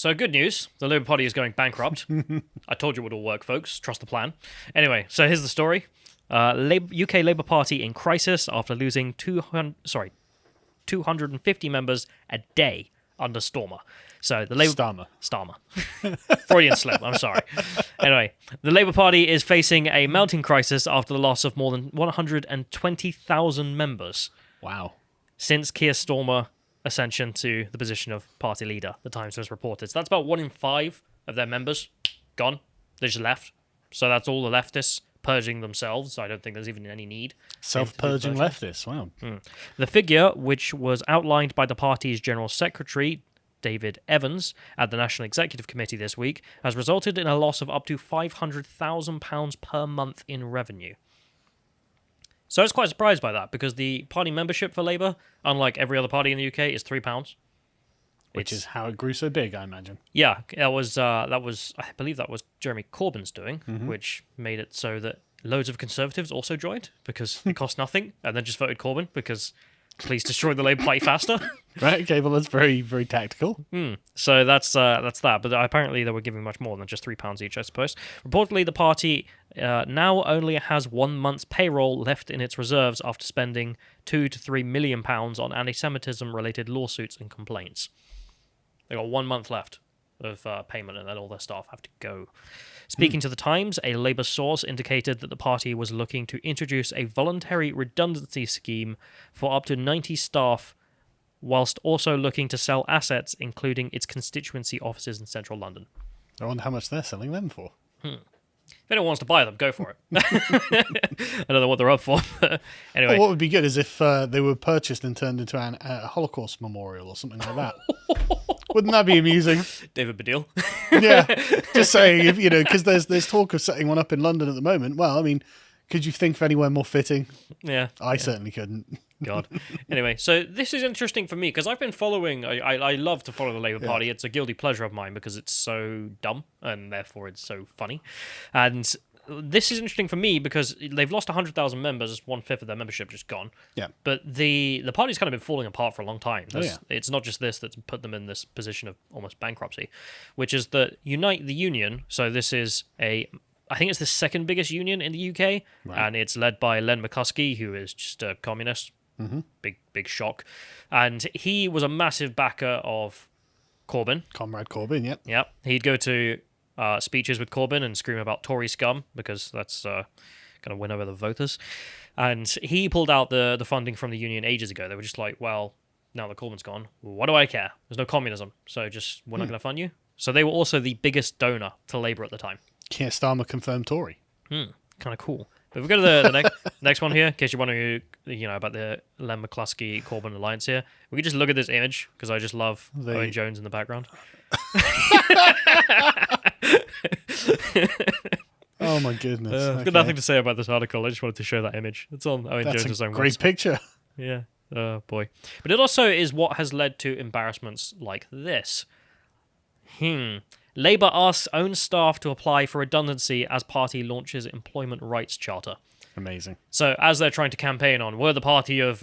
So good news. The Labour Party is going bankrupt. I told you it would all work, folks. Trust the plan. Anyway, so here's the story. UK Labour Party in crisis after losing 250 members a day under Starmer. So the Labour... Starmer. Freudian slip, I'm sorry. Anyway, the Labour Party is facing a mounting crisis after the loss of more than 120,000 members. Wow. Since Keir Starmer ascension to the position of party leader, the Times has reported. So that's about 1 in 5 of their members gone. They just left. So that's all the leftists purging themselves. I don't think there's even any need. Self-purging leftists, wow. The figure, which was outlined by the party's General Secretary, David Evans, at the National Executive Committee this week, has resulted in a loss of up to £500,000 per month in revenue. So I was quite surprised by that, because the party membership for Labour, unlike every other party in the UK, is £3. Which is how it grew so big, I imagine. Yeah, that was I believe that was Jeremy Corbyn's doing, which made it so that loads of Conservatives also joined, because it cost nothing, and then just voted Corbyn, because please destroy the Labour Party faster. Right, okay, well that's very, very tactical. So that's that, but apparently they were giving much more than just £3 each, I suppose. Reportedly, the party now only has 1 month's payroll left in its reserves after spending £2 to £3 million on anti-Semitism-related lawsuits and complaints. They got 1 month left of payment, and then all their staff have to go. Speaking to the Times, a Labour source indicated that the party was looking to introduce a voluntary redundancy scheme for up to 90 staff, whilst also looking to sell assets, including its constituency offices in central London. I wonder how much they're selling them for. If anyone wants to buy them, go for it. I don't know what they're up for. Anyway. Well, what would be good is if they were purchased and turned into a Holocaust memorial or something like that. Wouldn't that be amusing? David Baddiel. Yeah, just saying, if because there's talk of setting one up in London at the moment. Well, I mean, could you think of anywhere more fitting? Yeah. I certainly couldn't. God. Anyway, so this is interesting for me because I've been following, I love to follow the Labour Party. It's a guilty pleasure of mine because it's so dumb and therefore it's so funny. And this is interesting for me because they've lost 100,000 members, 1/5 of their membership just gone. Yeah. But the party's kind of been falling apart for a long time. Yeah. It's not just this that's put them in this position of almost bankruptcy, which is that Unite the Union. So this is I think it's the second biggest union in the UK, and it's led by Len McCluskey, who is just a communist. Big shock. And he was a massive backer of Corbyn. Comrade Corbyn, yep. Yep. He'd go to speeches with Corbyn and scream about Tory scum, because that's going to win over the voters. And he pulled out the funding from the union ages ago. They were just like, well, now that Corbyn's gone, what do I care? There's no communism, so we're not going to fund you. So they were also the biggest donor to Labour at the time. Keir Starmer confirmed Tory. Kind of cool. But if we go to the next one here, in case you're wondering about the Len McCluskey Corbyn alliance here, we can just look at this image because I just love Owen Jones in the background. Oh my goodness! I've got nothing to say about this article. I just wanted to show that image. It's on Owen Jones' own website. Great picture. Yeah. Oh boy. But it also is what has led to embarrassments like this. Labour asks own staff to apply for redundancy as party launches employment rights charter. Amazing. So as they're trying to campaign on, we're the party of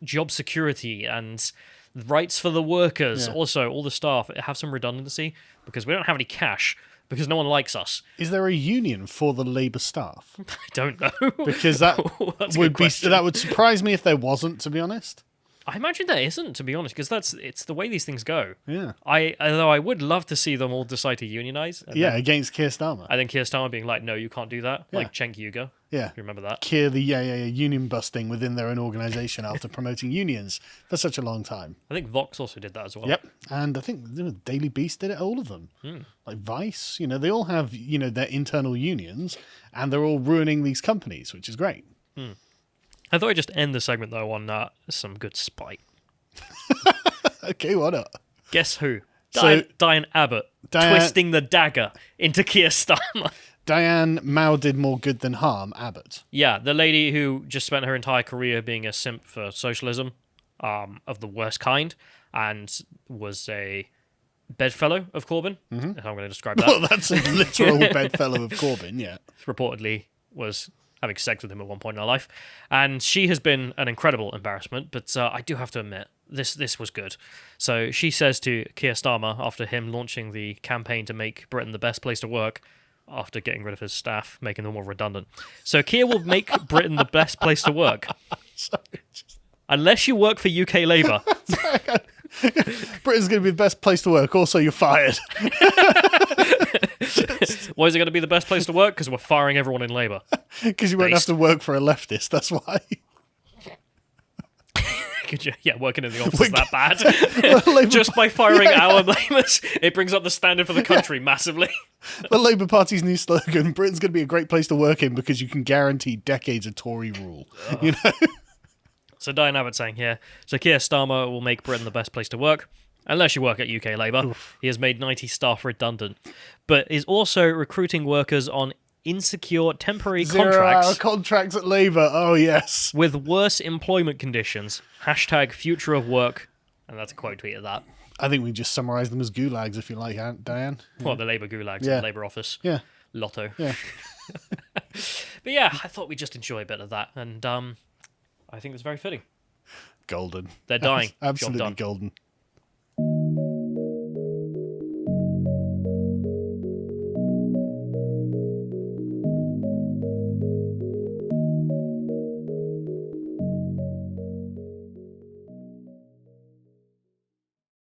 job security and rights for the workers. Yeah. Also, all the staff have some redundancy because we don't have any cash because no one likes us. Is there a union for the Labour staff? I don't know. Because that would surprise me if there wasn't, to be honest. I imagine there isn't, to be honest, because it's the way these things go. Yeah. Although I would love to see them all decide to unionize. Against Keir Starmer. I think Keir Starmer being like, no, you can't do that. Yeah. Like Cenk Uygur. Yeah. You remember that? Keir the union busting within their own organisation after promoting unions for such a long time. I think Vox also did that as well. Yep. And I think the Daily Beast did it, all of them. Like Vice, they all have, their internal unions and they're all ruining these companies, which is great. I thought I'd just end the segment, though, on some good spite. Okay, why not? Guess who? Diane Abbott twisting the dagger into Keir Starmer. Diane Mao did more good than harm, Abbott. Yeah, the lady who just spent her entire career being a simp for socialism of the worst kind and was a bedfellow of Corbyn. If I'm going to describe that. Well, that's a literal bedfellow of Corbyn, yeah. Reportedly was having sex with him at one point in her life. And she has been an incredible embarrassment, but I do have to admit, this was good. So she says to Keir Starmer, after him launching the campaign to make Britain the best place to work, after getting rid of his staff, making them all redundant. So Keir will make Britain the best place to work. Unless you work for UK Labour. Britain's going to be the best place to work. Also, you're fired. Why is it going to be the best place to work? Because we're firing everyone in Labour. Because you won't have to work for a leftist. That's why. Could you? Yeah, working in the office is that bad. Just by firing our Labourers, it brings up the standard for the country massively. The Labour Party's new slogan, Britain's going to be a great place to work in because you can guarantee decades of Tory rule. You know? So Diane Abbott saying here, so Keir Starmer will make Britain the best place to work, unless you work at UK Labour. Oof. He has made 90 staff redundant, but is also recruiting workers on insecure temporary Zero-hour contracts at Labour. Oh, yes. With worse employment conditions. # future of work. And that's a quote tweet of that. I think we just summarise them as gulags, if you like, Diane. What, the Labour gulags in the Labour office? Yeah. Lotto. Yeah. But yeah, I thought we'd just enjoy a bit of that. And I think it's very fitting. Golden. They're dying. Absolutely golden.